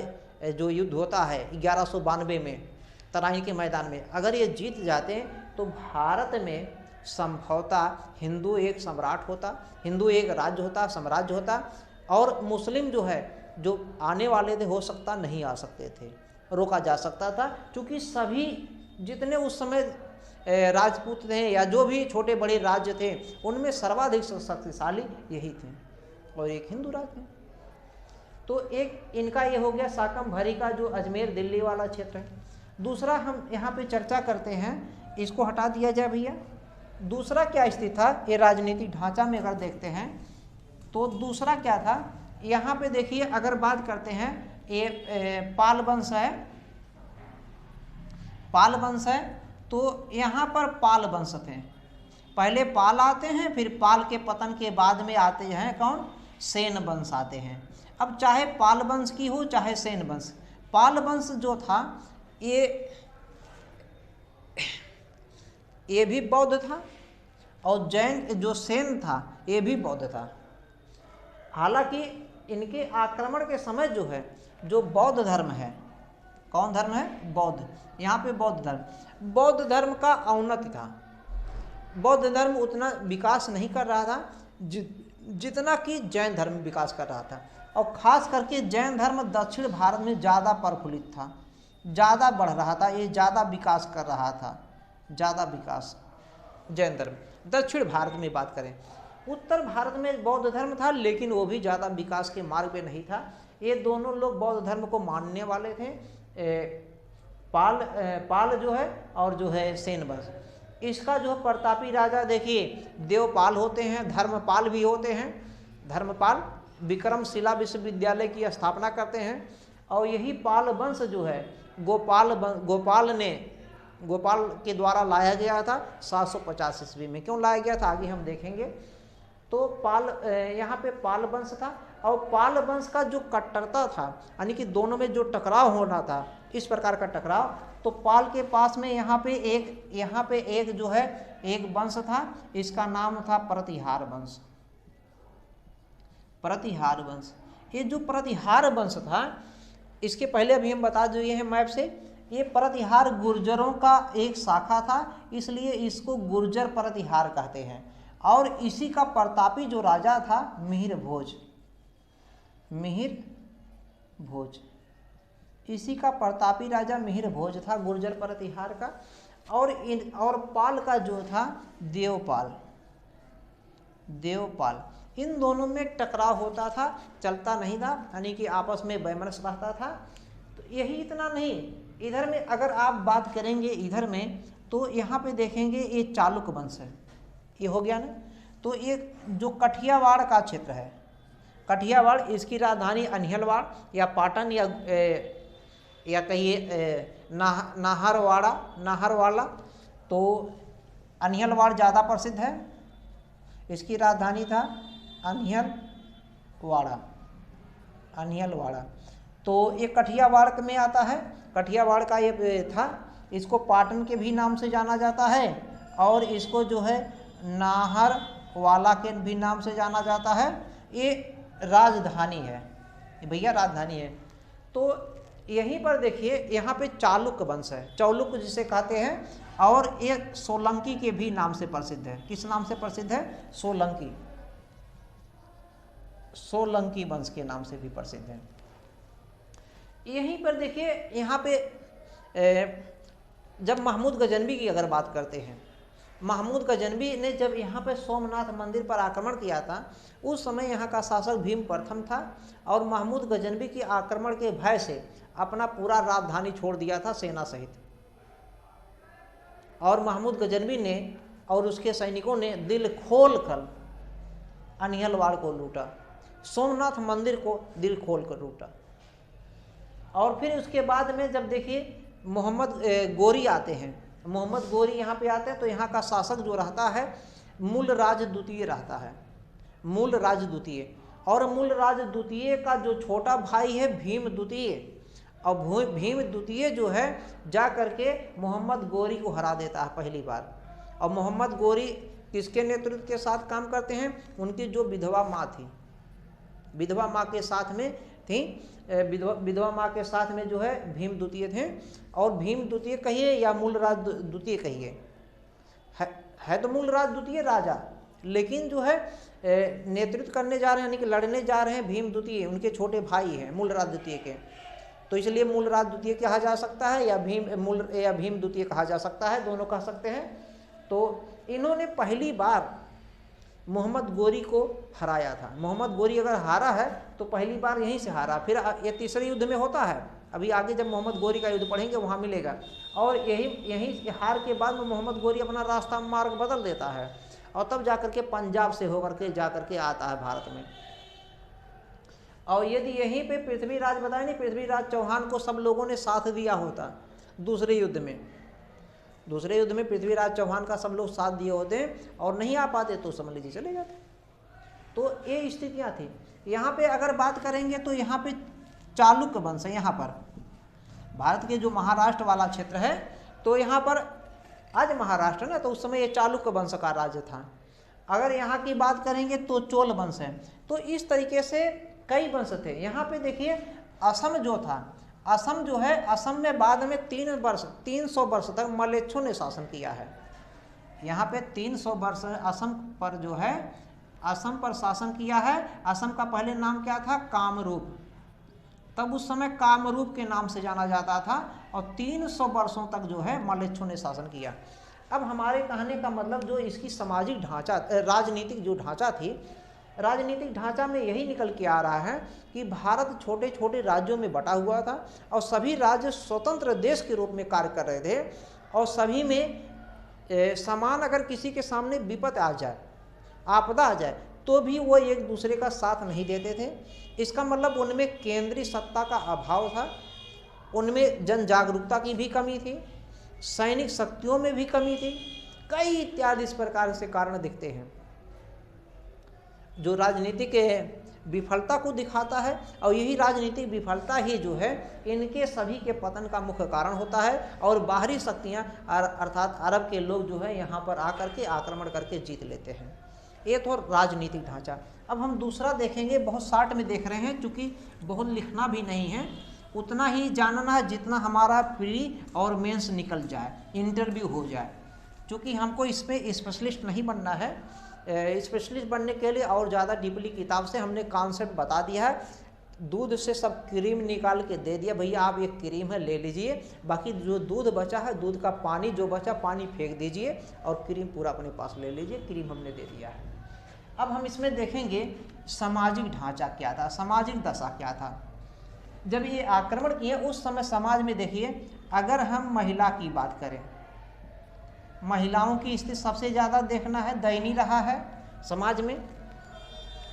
जो युद्ध होता है 1192 में तराइन के मैदान में, अगर ये जीत जाते हैं तो भारत में संभवतः हिंदू एक सम्राट होता, हिंदू एक राज्य होता, साम्राज्य होता, और मुस्लिम जो है जो आने वाले थे हो सकता नहीं आ सकते थे, रोका जा सकता था, क्योंकि सभी जितने उस समय राजपूत थे या जो भी छोटे बड़े राज्य थे, उनमें सर्वाधिक शक्तिशाली यही थे और एक हिंदू राज्य थे। तो एक इनका ये हो गया साकम भरी का जो अजमेर दिल्ली वाला क्षेत्र है। दूसरा हम यहाँ पे चर्चा करते हैं, इसको हटा दिया जाए भैया। दूसरा क्या स्थिति था, ये राजनीतिक ढांचा में अगर देखते हैं तो दूसरा क्या था, यहाँ पे देखिए अगर बात करते हैं, ये पाल वंश है, पाल वंश है, तो यहाँ पर पाल वंश थे, पहले पाल आते हैं, फिर पाल के पतन के बाद में आते हैं कौन, सेन वंश आते हैं। अब चाहे पाल वंश की हो चाहे सेन वंश, पाल वंश जो था ये भी बौद्ध था, और जैन जो सेन था ये भी बौद्ध था। हालांकि इनके आक्रमण के समय जो है जो बौद्ध धर्म है, कौन धर्म है, बौद्ध, यहाँ पे बौद्ध धर्म का औन्नत्य था। बौद्ध धर्म उतना विकास नहीं कर रहा था जितना कि जैन धर्म विकास कर रहा था, और ख़ास करके जैन धर्म दक्षिण भारत में ज़्यादा प्रफुल्लित था, ज़्यादा बढ़ रहा था, ये ज़्यादा विकास कर रहा था, ज़्यादा विकास जैन धर्म। दक्षिण भारत में बात करें, उत्तर भारत में बौद्ध धर्म था, लेकिन वो भी ज़्यादा विकास के मार्ग पे नहीं था। ये दोनों लोग बौद्ध धर्म को मानने वाले थे, पाल जो है और जो है सेन वंश। इसका जो प्रतापी राजा देखिए, देवपाल होते हैं, धर्मपाल भी होते हैं। धर्मपाल विक्रमशिला विश्वविद्यालय की स्थापना करते हैं, और यही पाल वंश जो है गोपाल के द्वारा लाया गया था 750 ईस्वी में। क्यों लाया गया था आगे हम देखेंगे। तो यहाँ पे पाल वंश था, और पाल वंश का जो कट्टरता था, यानी कि दोनों में जो टकराव होना था, इस प्रकार का टकराव, तो पाल के पास में यहाँ पे एक जो है एक वंश था, इसका नाम था प्रतिहार वंश। प्रतिहार वंश, ये जो प्रतिहार वंश था, इसके पहले अभी हम बता दिए हैं मैप से, ये प्रतिहार गुर्जरों का एक शाखा था, इसलिए इसको गुर्जर प्रतिहार कहते हैं। और इसी का प्रतापी जो राजा था मिहिर भोज, इसी का प्रतापी राजा मिहिर भोज था, गुर्जर प्रतिहार का। और पाल का जो था देवपाल, इन दोनों में टकराव होता था, चलता नहीं था, यानी कि आपस में वैमनस्य रहता था। तो यही इतना नहीं, इधर में अगर आप बात करेंगे इधर में, तो यहाँ पे देखेंगे ये चालुक वंश है, ये हो गया ना। तो ये जो कठियावाड़ का क्षेत्र है, कठियावाड़, इसकी राजधानी अनहिलवाड़ या पाटन या कहिए नाहरवाड़ा, तो अनहिलवाड़ ज़्यादा प्रसिद्ध है, इसकी राजधानी था। अनिहलवाड़ा, अनिहलवाड़ा। तो ये कठियावाड़ में आता है, कठियावाड़ का ये था। इसको पाटन के भी नाम से जाना जाता है और इसको जो है नाहरवाला के भी नाम से जाना जाता है। ये राजधानी है, भैया राजधानी है। तो यहीं पर देखिए यहाँ पे चालुक्य वंश है, चालुक्य जिसे कहते हैं, और ये सोलंकी के भी नाम से प्रसिद्ध है। किस नाम से प्रसिद्ध है? सोलंकी, सोलंकी वंश के नाम से भी प्रसिद्ध है। यहीं पर देखिए यहाँ पे जब महमूद गजनवी की अगर बात करते हैं, महमूद गजनवी ने जब यहाँ पे सोमनाथ मंदिर पर आक्रमण किया था, उस समय यहाँ का शासक भीम प्रथम था और महमूद गजनवी की आक्रमण के भय से अपना पूरा राजधानी छोड़ दिया था सेना सहित। और महमूद गजनवी ने और उसके सैनिकों ने दिल खोल कर अनिहलवाड़ को लूटा, सोमनाथ मंदिर को दिल खोल कर लूटा। और फिर उसके बाद में जब देखिए मोहम्मद गोरी आते हैं, मोहम्मद गोरी यहाँ पे आते हैं, तो यहाँ का शासक जो रहता है मूलराज द्वितीय रहता है, मूलराज द्वितीय। और मूलराज द्वितीय का जो छोटा भाई है भीम द्वितीय, और भीम द्वितीय जो है जा करके मोहम्मद गोरी को हरा देता है पहली बार। और मोहम्मद गोरी किसके नेतृत्व के साथ काम करते हैं? उनकी जो विधवा माँ थी, विधवा माँ के साथ में थी, विधवा माँ के साथ में जो है भीम द्वितीय थे। और भीम द्वितीय कहिए या मूलराज द्वितीय कहिए, है तो मूलराज द्वितीय राजा, लेकिन जो है नेतृत्व करने जा रहे हैं, यानी कि लड़ने जा रहे हैं भीम द्वितीय, उनके छोटे भाई हैं मूलराज द्वितीय के। तो इसलिए मूलराज द्वितीय कहा जा सकता है या भीम द्वितीय कहा जा सकता है, दोनों कह सकते हैं। तो इन्होंने पहली बार मोहम्मद गोरी को हराया था। मोहम्मद गोरी अगर हारा है तो पहली बार यहीं से हारा, फिर ये तीसरे युद्ध में होता है, अभी आगे जब मोहम्मद गोरी का युद्ध पढ़ेंगे वहाँ मिलेगा। और यही हार के बाद में मोहम्मद गोरी अपना रास्ता मार्ग बदल देता है और तब जाकर के पंजाब से होकर के जाकर के आता है भारत में। और यदि यहीं पे पृथ्वीराज बताए नहीं, पृथ्वीराज चौहान को सब लोगों ने साथ दिया होता दूसरे युद्ध में, दूसरे युद्ध में पृथ्वीराज चौहान का सब लोग साथ दिए होते और नहीं आ पाते तो समझ लीजिए चले जाते। तो ये स्थितियाँ थी। यहाँ पे अगर बात करेंगे तो यहाँ पे चालुक्य वंश है। यहाँ पर भारत के जो महाराष्ट्र वाला क्षेत्र है, तो यहाँ पर आज महाराष्ट्र ना, तो उस समय ये चालुक्य वंश का राज्य था। अगर यहाँ की बात करेंगे तो चोल वंश है। तो इस तरीके से कई वंश थे। यहाँ पे देखिए असम जो था, असम जो है, असम में बाद में 300 वर्ष तक मलेच्छों ने शासन किया है। यहाँ पे 300 वर्ष असम पर जो है, असम पर शासन किया है। असम का पहले नाम क्या था? कामरूप। तब उस समय कामरूप के नाम से जाना जाता था और 300 वर्षों तक जो है मलेच्छों ने शासन किया। अब हमारे कहने का मतलब जो इसकी सामाजिक ढांचा, राजनीतिक जो ढांचा थी, राजनीतिक ढांचा में यही निकल के आ रहा है कि भारत छोटे छोटे राज्यों में बटा हुआ था और सभी राज्य स्वतंत्र देश के रूप में कार्य कर रहे थे और सभी में समान, अगर किसी के सामने विपद आ जाए, आपदा आ जाए, तो भी वो एक दूसरे का साथ नहीं देते थे। इसका मतलब उनमें केंद्रीय सत्ता का अभाव था, उनमें जन जागरूकता की भी कमी थी, सैनिक शक्तियों में भी कमी थी, कई इत्यादि इस प्रकार से कारण दिखते हैं जो राजनीतिक विफलता को दिखाता है। और यही राजनीतिक विफलता ही जो है इनके सभी के पतन का मुख्य कारण होता है। और बाहरी शक्तियाँ अर्थात अरब के लोग जो है यहाँ पर आकर के आक्रमण करके जीत लेते हैं। ये तो राजनीतिक ढांचा। अब हम दूसरा देखेंगे, बहुत शार्ट में देख रहे हैं, चूँकि बहुत लिखना भी नहीं है, उतना ही जानना है जितना हमारा प्री और मेंस निकल जाए, इंटरव्यू हो जाए। चूँकि हमको इस पर स्पेशलिस्ट नहीं बनना है, स्पेशलिस्ट बनने के लिए और ज़्यादा डीपली किताब से हमने कॉन्सेप्ट बता दिया है। दूध से सब क्रीम निकाल के दे दिया, भैया आप ये क्रीम है ले लीजिए, बाकी जो दूध बचा है, दूध का पानी जो बचा, पानी फेंक दीजिए और क्रीम पूरा अपने पास ले लीजिए, क्रीम हमने दे दिया है। अब हम इसमें देखेंगे सामाजिक ढांचा क्या था, सामाजिक दशा क्या था जब ये आक्रमण किए उस समय समाज में। देखिए अगर हम महिला की बात करें, महिलाओं की स्थिति सबसे ज़्यादा देखना है दयनीय रहा है समाज में।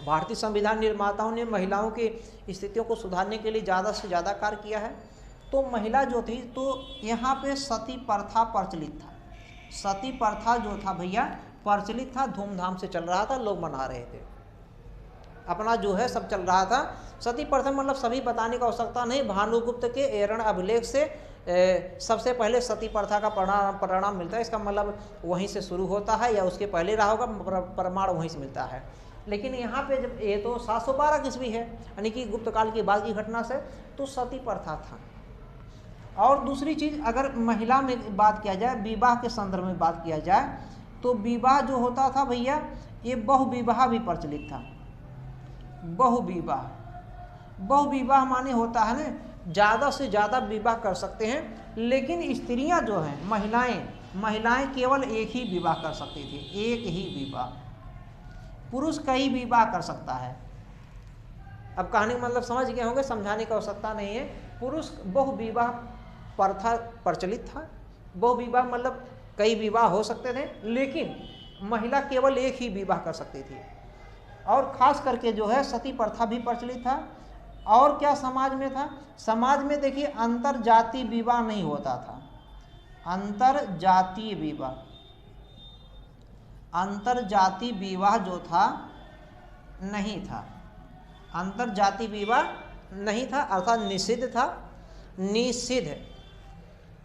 भारतीय संविधान निर्माताओं ने महिलाओं की स्थितियों को सुधारने के लिए ज़्यादा से ज़्यादा कार्य किया है। तो महिला जो थी, तो यहाँ पे सती प्रथा प्रचलित था। सती प्रथा जो था भैया प्रचलित था, धूमधाम से चल रहा था, लोग मना रहे थे। अपना जो है सब चल रहा था। सती प्रथा मतलब सभी बताने की आवश्यकता नहीं, भानुगुप्त के एरण अभिलेख से सबसे पहले सती प्रथा का परिणाम मिलता है। इसका मतलब वहीं से शुरू होता है या उसके पहले रहा होगा, प्रमाण वहीं से मिलता है। लेकिन यहाँ पे जब ये तो 712 ईस्वी है, यानी कि गुप्त काल के बाद की घटना से, तो सती प्रथा था। और दूसरी चीज़, अगर महिला में बात किया जाए, विवाह के संदर्भ में बात किया जाए, तो विवाह जो होता था भैया, ये बहुविवाह भी प्रचलित था। बहुविवाह माने होता है ना, ज़्यादा से ज़्यादा विवाह कर सकते हैं, लेकिन स्त्रियां जो हैं, महिलाएं केवल एक ही विवाह कर सकती थी, एक ही विवाह। पुरुष कई विवाह कर सकता है। अब कहानी का मतलब समझ गए होंगे, समझाने की आवश्यकता नहीं है। पुरुष बहुविवाह प्रथा प्रचलित था। बहुविवाह मतलब कई विवाह हो सकते थे, लेकिन महिला केवल एक ही विवाह कर सकती थी। और खास करके जो है सती प्रथा भी प्रचलित था। और क्या समाज में था? समाज में देखिए अंतर जाति विवाह नहीं होता था। अंतर जातीय विवाह जो था नहीं था। अंतर जाति विवाह नहीं था, अर्थात निषिद्ध था।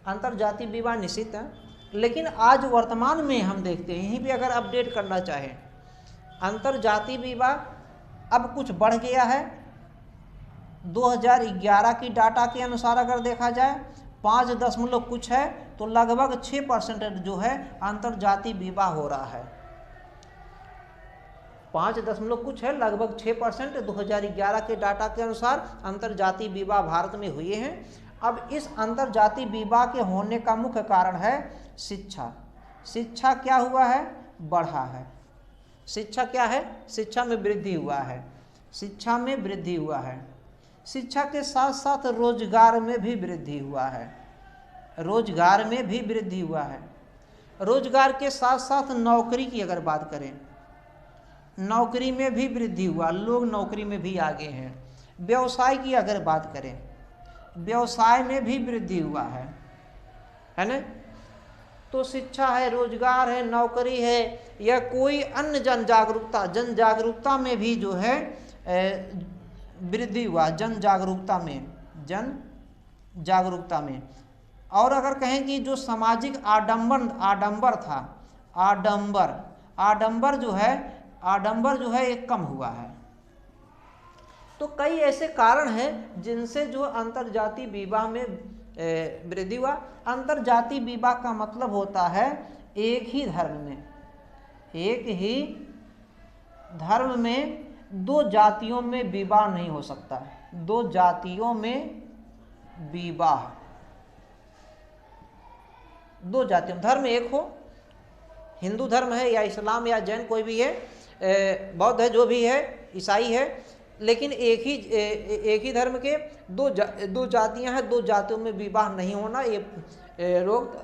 अंतर जाति विवाह निषिद्ध है। लेकिन आज वर्तमान में हम देखते हैं, यहीं पे अगर अपडेट करना चाहें, अंतर जाति विवाह अब कुछ बढ़ गया है। 2011 की डाटा के अनुसार अगर देखा जाए 5 कुछ है, तो लगभग 6% जो है अंतर जाति विवाह हो रहा है। 5 कुछ है, लगभग 6% 2011 के डाटा के अनुसार अंतर जाति विवाह भारत में हुए हैं। अब इस अंतर जाति विवाह के होने का मुख्य कारण है शिक्षा। शिक्षा क्या हुआ है? बढ़ा है। शिक्षा क्या है? शिक्षा में वृद्धि हुआ है। शिक्षा में वृद्धि हुआ है। शिक्षा के साथ साथ रोजगार में भी वृद्धि हुआ है। रोजगार में भी वृद्धि हुआ है। रोजगार के साथ साथ नौकरी की अगर बात करें, नौकरी में भी वृद्धि हुआ, लोग नौकरी में भी आगे हैं। व्यवसाय की अगर बात करें, व्यवसाय में भी वृद्धि हुआ है ना। तो शिक्षा है, रोजगार है, नौकरी है, या कोई अन्य जन जागरूकता में भी जो है वृद्धि हुआ। जन जागरूकता में। और अगर कहें कि जो सामाजिक आडंबर था, आडंबर जो है एक कम हुआ है। तो कई ऐसे कारण हैं जिनसे जो अंतरजातीय विवाह में वृद्धि हुआ। अंतरजातीय विवाह का मतलब होता है एक ही धर्म में दो जातियों में विवाह नहीं हो सकता। दो जातियों में विवाह, धर्म एक हो, हिंदू धर्म है या इस्लाम या जैन कोई भी है, बौद्ध है, जो भी है, ईसाई है, लेकिन एक ही धर्म के दो जातियां हैं, दो जातियों में विवाह नहीं होना, ये रोग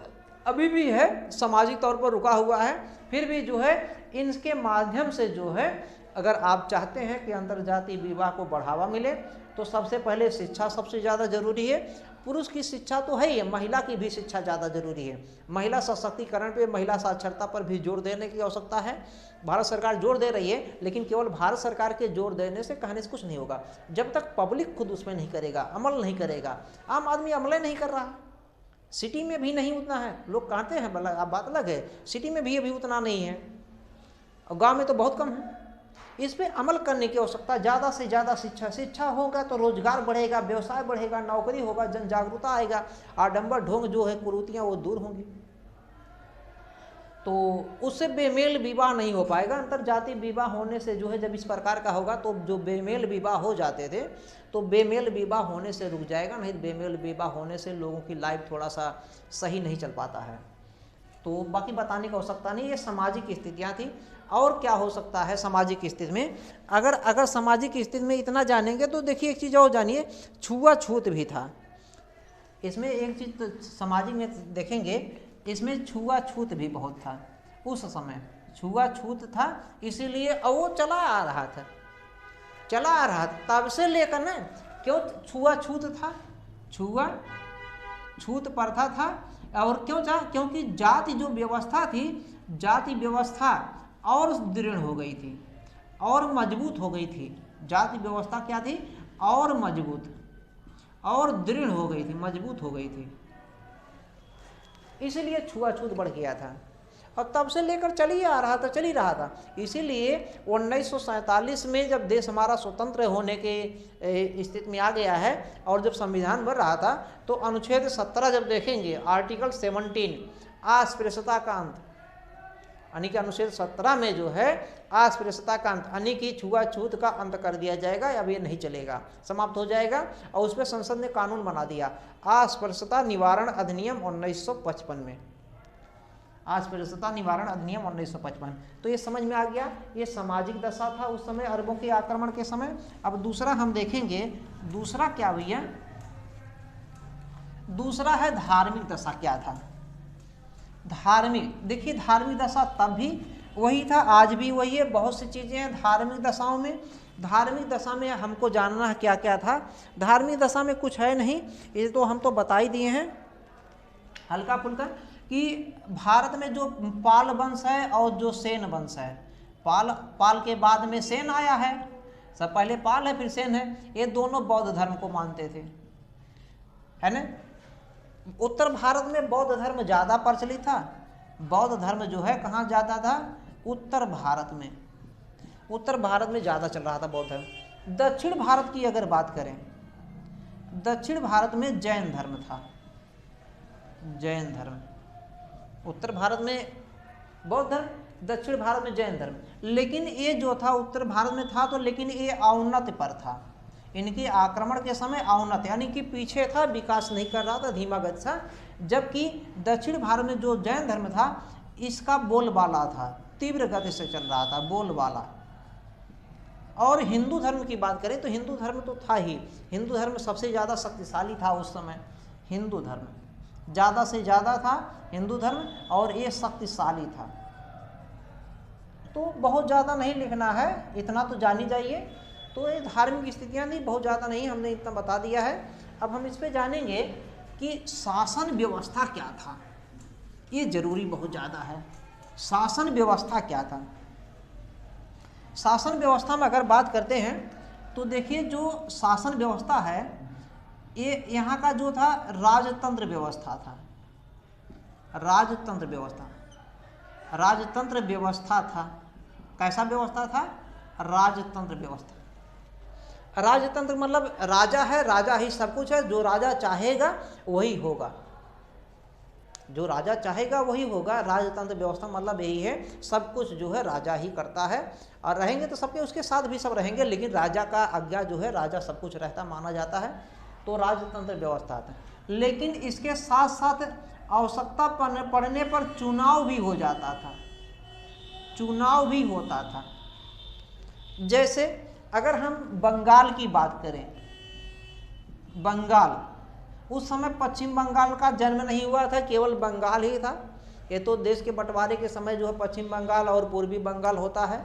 अभी भी है, सामाजिक तौर पर रुका हुआ है। फिर भी जो है इनके माध्यम से जो है, अगर आप चाहते हैं कि अंतरजातीय विवाह को बढ़ावा मिले, तो सबसे पहले शिक्षा सबसे ज़्यादा जरूरी है। पुरुष की शिक्षा तो है ही, महिला की भी शिक्षा ज़्यादा जरूरी है। महिला सशक्तिकरण पे, महिला साक्षरता पर भी जोर देने की आवश्यकता है। भारत सरकार जोर दे रही है, लेकिन केवल भारत सरकार के जोर देने से कहने से कुछ नहीं होगा। जब तक पब्लिक खुद उसमें नहीं करेगा, अमल नहीं करेगा। आम आदमी अमल नहीं कर रहा, सिटी में भी नहीं उतना है। लोग कहते हैं, बात अलग है, सिटी में भी अभी उतना नहीं है, और गाँव में तो बहुत कम है। इस पे अमल करने की आवश्यकता, ज़्यादा से ज़्यादा शिक्षा होगा तो रोजगार बढ़ेगा, व्यवसाय बढ़ेगा, नौकरी होगा, जन जागरूकता आएगा, आडंबर ढोंग जो है, कुरीतियाँ वो दूर होंगी। तो उससे बेमेल विवाह नहीं हो पाएगा। अंतरजातीय विवाह होने से जो है, जब इस प्रकार का होगा तो जो बेमेल विवाह हो जाते थे, तो बेमेल विवाह होने से रुक जाएगा। नहीं, बेमेल विवाह होने से लोगों की लाइफ थोड़ा सा सही नहीं चल पाता है। तो बाकी बताने की आवश्यकता नहीं, ये सामाजिक स्थितियाँ थी। और क्या हो सकता है सामाजिक स्थिति में? अगर सामाजिक स्थिति में इतना जानेंगे तो देखिए एक चीज़ और जानिए, छुआछूत भी था इसमें। एक चीज़ तो सामाजिक में देखेंगे, इसमें छुआछूत भी बहुत था। उस समय छुआछूत था, इसीलिए वो चला आ रहा था तब से लेकर ना। क्यों छुआछूत था? छुआछूत प्रथा था। और क्यों था? क्योंकि जाति जो व्यवस्था थी, जाति व्यवस्था और दृढ़ हो गई थी और मजबूत हो गई थी। जाति व्यवस्था क्या थी, और मजबूत और दृढ़ हो गई थी, मजबूत हो गई थी, इसीलिए छुआछूत बढ़ गया था। और तब से लेकर चल ही रहा था। इसीलिए 1947 में जब देश हमारा स्वतंत्र होने के स्थिति में आ गया है और जब संविधान बन रहा था, तो अनुच्छेद 17 जब देखेंगे, आर्टिकल 17 अस्पृश्यता का अंत, यानी कि अनुच्छेद 17 में जो है अस्पृश्यता का अंत, यानी कि छुआछूत का अंत कर दिया जाएगा। अब ये नहीं चलेगा, समाप्त हो जाएगा। और उस पर संसद ने कानून बना दिया, अस्पृश्यता निवारण अधिनियम 1955 में, अस्पृश्यता निवारण अधिनियम 1955। तो ये समझ में आ गया, ये सामाजिक दशा था उस समय अरबों के आक्रमण के समय। अब दूसरा हम देखेंगे, दूसरा क्या भैया, दूसरा है धार्मिक दशा क्या था। धार्मिक, देखिए धार्मिक दशा तब भी वही था, आज भी वही है। बहुत सी चीज़ें हैं धार्मिक दशाओं में। धार्मिक दशा में हमको जानना है क्या क्या था। धार्मिक दशा में कुछ है नहीं, ये तो हम तो बता ही दिए हैं हल्का फुल्का, कि भारत में जो पाल वंश है और जो सेन वंश है, पाल के बाद में सेन आया है, सब पहले पाल है फिर सेन है, ये दोनों बौद्ध धर्म को मानते थे, है ना। उत्तर भारत में बौद्ध धर्म ज़्यादा प्रचलित था। बौद्ध धर्म जो है कहाँ ज़्यादा था, उत्तर भारत में, उत्तर भारत में ज़्यादा चल रहा था बौद्ध धर्म। दक्षिण भारत की अगर बात करें, दक्षिण भारत में जैन धर्म था, जैन धर्म। उत्तर भारत में बौद्ध धर्म, दक्षिण भारत में जैन धर्म। लेकिन ये जो था उत्तर भारत में था तो, लेकिन ये अवनति पर था, इनके आक्रमण के समय अवनत, यानी कि पीछे था, विकास नहीं कर रहा था, धीमा गति था। जबकि दक्षिण भारत में जो जैन धर्म था, इसका बोलबाला था, तीव्र गति से चल रहा था बोलबाला। और हिंदू धर्म की बात करें तो हिंदू धर्म तो था ही, हिंदू धर्म सबसे ज़्यादा शक्तिशाली था उस समय। हिंदू धर्म ज़्यादा से ज़्यादा था हिंदू धर्म, और ये शक्तिशाली था। तो बहुत ज़्यादा नहीं लिखना है, इतना तो जान ही जाइए। तो ये धार्मिक स्थितियाँ नहीं, बहुत ज़्यादा नहीं, हमने इतना बता दिया है। अब हम इस पे जानेंगे कि शासन व्यवस्था क्या था, ये जरूरी बहुत ज़्यादा है। शासन व्यवस्था क्या था। शासन व्यवस्था में अगर बात करते हैं तो देखिए, जो शासन व्यवस्था है ये यहाँ का जो था राजतंत्र व्यवस्था था, राजतंत्र व्यवस्था, राजतंत्र व्यवस्था था। कैसा व्यवस्था था, राजतंत्र व्यवस्था। राजतंत्र मतलब राजा है, राजा ही सब कुछ है, जो राजा चाहेगा वही होगा, जो राजा चाहेगा वही होगा। राजतंत्र व्यवस्था मतलब यही है, सब कुछ जो है राजा ही करता है, और रहेंगे तो सबके उसके साथ भी सब रहेंगे, लेकिन राजा का आज्ञा जो है, राजा सब कुछ रहता माना जाता है, तो राजतंत्र व्यवस्था था। लेकिन इसके साथ साथ आवश्यकता पड़ने पर चुनाव भी हो जाता था, चुनाव भी होता था। जैसे अगर हम बंगाल की बात करें, बंगाल, उस समय पश्चिम बंगाल का जन्म नहीं हुआ था, केवल बंगाल ही था। ये तो देश के बंटवारे के समय जो है पश्चिम बंगाल और पूर्वी बंगाल होता है,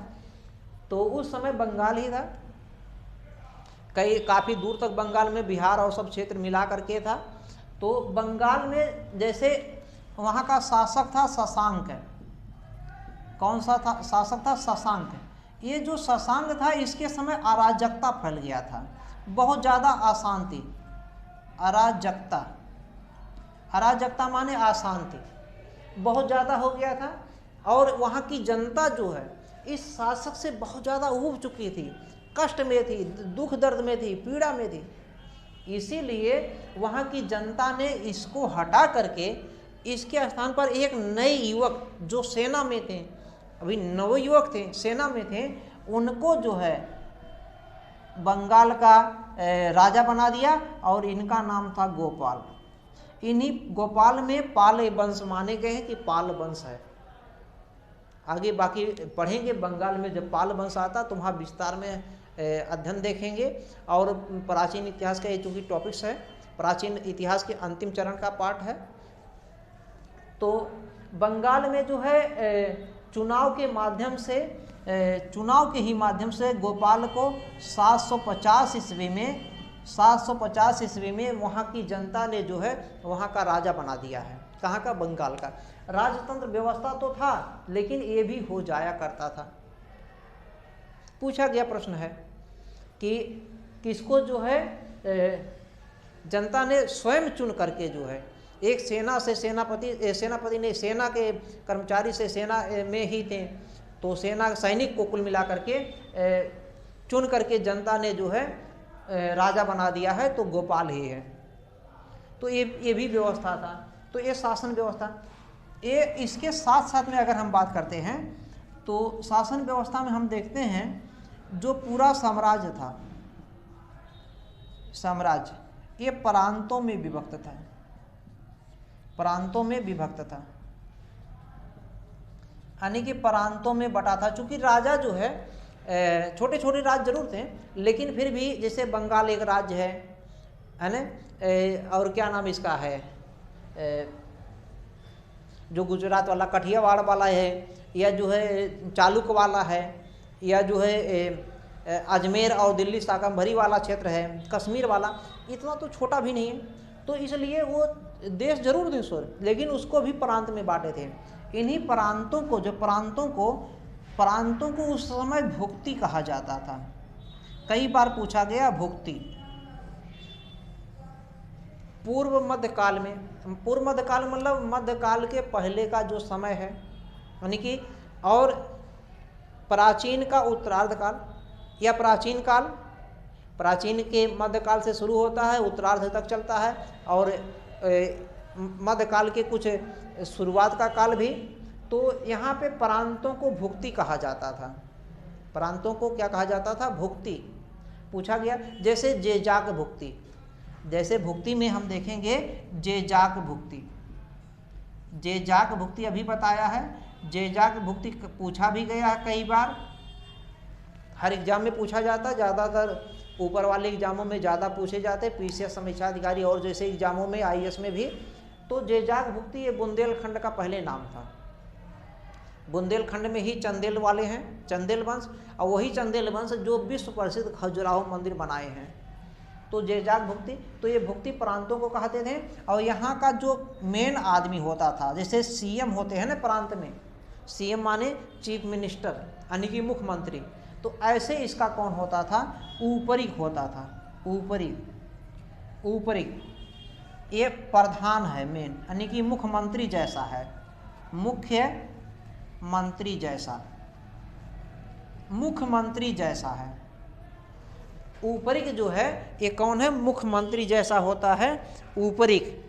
तो उस समय बंगाल ही था। काफ़ी दूर तक बंगाल में बिहार और सब क्षेत्र मिला करके था। तो बंगाल में जैसे वहाँ का शासक था शशांक, कौन सा था शासक था, शशांक। ये जो शशांक था, इसके समय अराजकता फैल गया था, बहुत ज़्यादा अशांति, अराजकता, अराजकता माने अशांति बहुत ज़्यादा हो गया था। और वहाँ की जनता जो है इस शासक से बहुत ज़्यादा ऊब चुकी थी, कष्ट में थी, दुख दर्द में थी, पीड़ा में थी। इसीलिए वहाँ की जनता ने इसको हटा करके इसके स्थान पर एक नए युवक जो सेना में थे, अभी नवयुवक थे, सेना में थे, उनको जो है बंगाल का राजा बना दिया, और इनका नाम था गोपाल। इन्हीं गोपाल में पाल वंश माने गए हैं कि पाल वंश है। आगे बाकी पढ़ेंगे, बंगाल में जब पाल वंश आता तो वहाँ विस्तार में अध्ययन देखेंगे। और प्राचीन इतिहास का ये चूँकि टॉपिक्स है, प्राचीन इतिहास के अंतिम चरण का पार्ट है। तो बंगाल में जो है चुनाव के माध्यम से, चुनाव के ही माध्यम से गोपाल को 750 ईस्वी में, 750 ईस्वी में वहाँ की जनता ने जो है वहाँ का राजा बना दिया है। कहाँ का, बंगाल का। राजतंत्र व्यवस्था तो था, लेकिन ये भी हो जाया करता था। पूछा गया प्रश्न है कि किसको जो है जनता ने स्वयं चुन करके जो है एक सेना से सेनापति ने सेना के कर्मचारी से सेना में ही थे, तो सेना सैनिक को कुल मिला करके चुन करके जनता ने जो है राजा बना दिया है, तो गोपाल ही है। तो ये भी व्यवस्था था। तो ये शासन व्यवस्था, ये इसके साथ साथ में अगर हम बात करते हैं तो शासन व्यवस्था में हम देखते हैं जो पूरा साम्राज्य था, साम्राज्य ये प्रांतों में विभक्त था, प्रांतों में विभक्त था, यानी कि प्रांतों में बटा था। चूंकि राजा जो है छोटे छोटे राज्य जरूर थे, लेकिन फिर भी जैसे बंगाल एक राज्य है ना, और क्या नाम इसका है जो गुजरात वाला कठियावाड़ वाला है, या जो है चालुक वाला है, या जो है अजमेर और दिल्ली शाकंभरी वाला क्षेत्र है, कश्मीर वाला, इतना तो छोटा भी नहीं है। तो इसलिए वो देश जरूर देश हो, लेकिन उसको भी प्रांत में बांटे थे। इन्हीं प्रांतों को प्रांतों को उस समय भुक्ति कहा जाता था। कई बार पूछा गया भुक्ति। पूर्व मध्यकाल में, पूर्व मध्यकाल मतलब मध्यकाल के पहले का जो समय है, यानी कि, और प्राचीन का उत्तरार्ध काल या प्राचीन काल, प्राचीन के मध्यकाल से शुरू होता है, उत्तरार्ध तक चलता है, और मध्यकाल के कुछ शुरुआत का काल भी। तो यहाँ पे प्रांतों को भुक्ति कहा जाता था। प्रांतों को क्या कहा जाता था? भुक्ति। पूछा गया जैसे जेजाक भुक्ति, जैसे भुक्ति में हम देखेंगे जेजाक भुक्ति, जेजाक भुक्ति अभी बताया है। जेजाक भुक्ति पूछा भी गया है कई बार, हर एग्जाम में पूछा जाता है, ज़्यादातर ऊपर वाले एग्जामों में ज़्यादा पूछे जाते, पीसीएस समीक्षा अधिकारी और जैसे एग्जामों में आईएएस में भी। तो जेजाक भुक्ति ये बुंदेलखंड का पहले नाम था। बुंदेलखंड में ही चंदेल वाले हैं, चंदेल वंश, और वही चंदेल वंश जो विश्व प्रसिद्ध खजुराहो मंदिर बनाए हैं। तो जेजाक भुक्ति, तो ये भुक्ति प्रांतों को कहते थे। और यहाँ का जो मेन आदमी होता था, जैसे सीएम होते हैं ना प्रांत में, सीएम माने चीफ मिनिस्टर यानी कि मुख्यमंत्री, तो ऐसे इसका कौन होता था? ऊपरिक होता था। ऊपरिक ये प्रधान है मेन, यानी कि मुख्यमंत्री जैसा है, मुख्यमंत्री जैसा, मुख्यमंत्री जैसा है। ऊपरिक जो है ये कौन है? मुख्यमंत्री जैसा होता है। ऊपरिक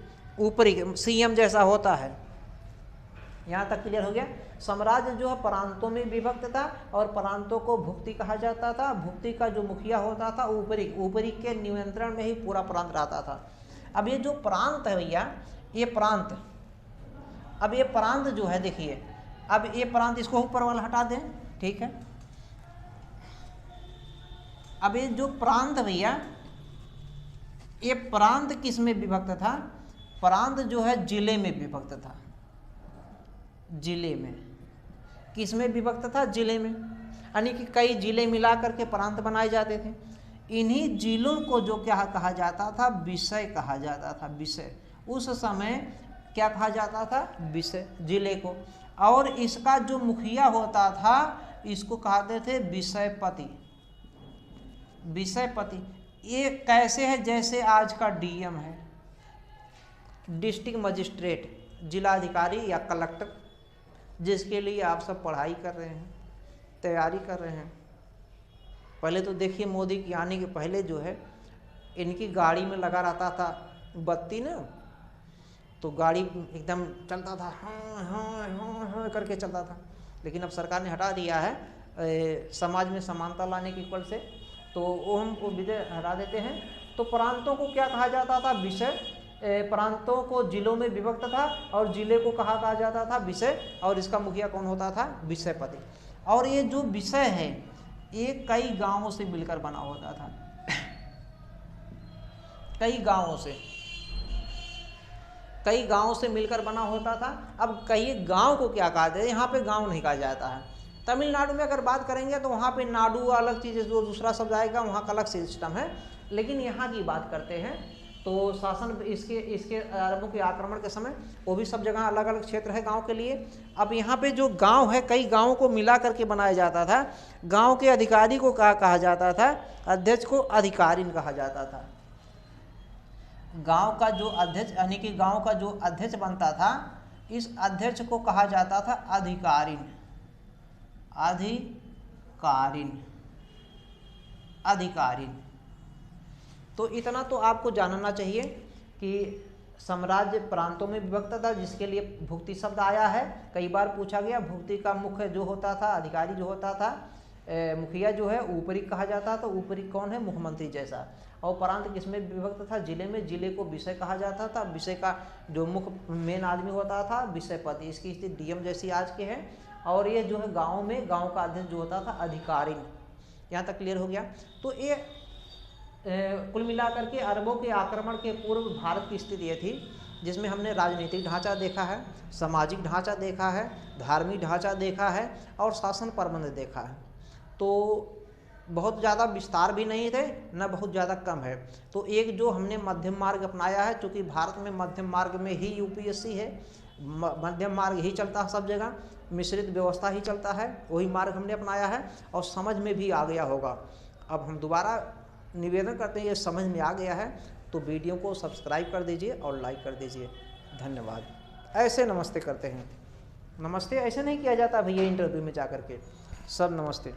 सीएम जैसा होता है। यहाँ तक क्लियर हो गया। साम्राज्य जो है प्रांतों में विभक्त था, और प्रांतों को भुक्ति कहा जाता था। भुक्ति का जो मुखिया होता था ऊपरिक के नियंत्रण में ही पूरा प्रांत रहता था। अब ये जो प्रांत है भैया, ये प्रांत, अब ये प्रांत जो है देखिए, अब ये प्रांत इसको ऊपर वाला हटा दें, ठीक है। अब ये जो प्रांत भैया, ये प्रांत किस में विभक्त था? प्रांत जो है जिले में विभक्त था। जिले में किस में विभक्त था? जिले में, यानी कि कई जिले मिला करके प्रांत बनाए जाते थे। इन्हीं जिलों को जो क्या कहा जाता था? विषय कहा जाता था। विषय उस समय क्या कहा जाता था? विषय, जिले को। और इसका जो मुखिया होता था इसको कहते थे विषयपति। विषयपति ये कैसे है? जैसे आज का डीएम है, डिस्ट्रिक्ट मजिस्ट्रेट, जिलाधिकारी या कलेक्टर, जिसके लिए आप सब पढ़ाई कर रहे हैं, तैयारी कर रहे हैं। पहले तो देखिए मोदी की आने के पहले जो है इनकी गाड़ी में लगा रहता था बत्ती ना, तो गाड़ी एकदम चलता था, हाँ हाँ हाँ हाँ करके चलता था। लेकिन अब सरकार ने हटा दिया है समाज में समानता लाने की पल से, तो वो हम विजय हटा देते हैं। तो प्रांतों को क्या कहा जाता था? विषय। प्रांतों को जिलों में विभक्त था, और जिले को कहा जाता था विषय, और इसका मुखिया कौन होता था? विषयपति। और ये जो विषय है ये कई गांवों से मिलकर बना होता था, कई गांवों से मिलकर बना होता था। अब कई गांव को क्या कहा जाए? यहाँ पे गांव नहीं कहा जाता है। तमिलनाडु में अगर बात करेंगे तो वहाँ पे नाडु अलग चीज़, जो दूसरा शब्द आएगा, वहाँ का अलग सिस्टम है। लेकिन यहाँ की बात करते हैं तो शासन इसके अरबों के आक्रमण के समय वो भी सब जगह अलग अलग क्षेत्र है गांव के लिए। अब यहाँ पे जो गांव है, कई गांवों को मिला करके बनाया जाता था। गांव के अधिकारी को कहा जाता था, अध्यक्ष को अधिकारीन कहा जाता था। गांव का जो अध्यक्ष यानी कि गांव का जो अध्यक्ष बनता था, इस अध्यक्ष को कहा जाता था अधिकारीन। अधिकारीन। तो इतना तो आपको जानना चाहिए कि साम्राज्य प्रांतों में विभक्त था, जिसके लिए भुक्ति शब्द आया है। कई बार पूछा गया, भुक्ति का मुख्य जो होता था, अधिकारी जो होता था, मुखिया जो है ऊपरी कहा जाता था। ऊपरी कौन है? मुख्यमंत्री जैसा। और प्रांत किसमें विभक्त था? जिले में। जिले को विषय कहा जाता था। विषय का जो मुख्य मेन आदमी होता था विषयपति। इसकी स्थिति डीएम जैसी आज के है। और ये जो है गाँव में गाँव का अध्यक्ष जो होता था अधिकारी। यहाँ तक क्लियर हो गया। तो ये कुल मिलाकर के अरबों के आक्रमण के पूर्व भारत की स्थिति ये थी, जिसमें हमने राजनीतिक ढांचा देखा है, सामाजिक ढांचा देखा है, धार्मिक ढांचा देखा है और शासन प्रबंध देखा है। तो बहुत ज़्यादा विस्तार भी नहीं थे, न बहुत ज़्यादा कम है। तो एक जो हमने मध्यम मार्ग अपनाया है, चूँकि भारत में मध्यम मार्ग में ही यूपीएससी है, मध्यम मार्ग ही चलता है सब जगह, मिश्रित व्यवस्था ही चलता है, वही मार्ग हमने अपनाया है और समझ में भी आ गया होगा। अब हम दोबारा निवेदन करते हैं, ये समझ में आ गया है तो वीडियो को सब्सक्राइब कर दीजिए और लाइक कर दीजिए। धन्यवाद। ऐसे नमस्ते करते हैं। नमस्ते ऐसे नहीं किया जाता भैया इंटरव्यू में जा कर के। सब नमस्ते।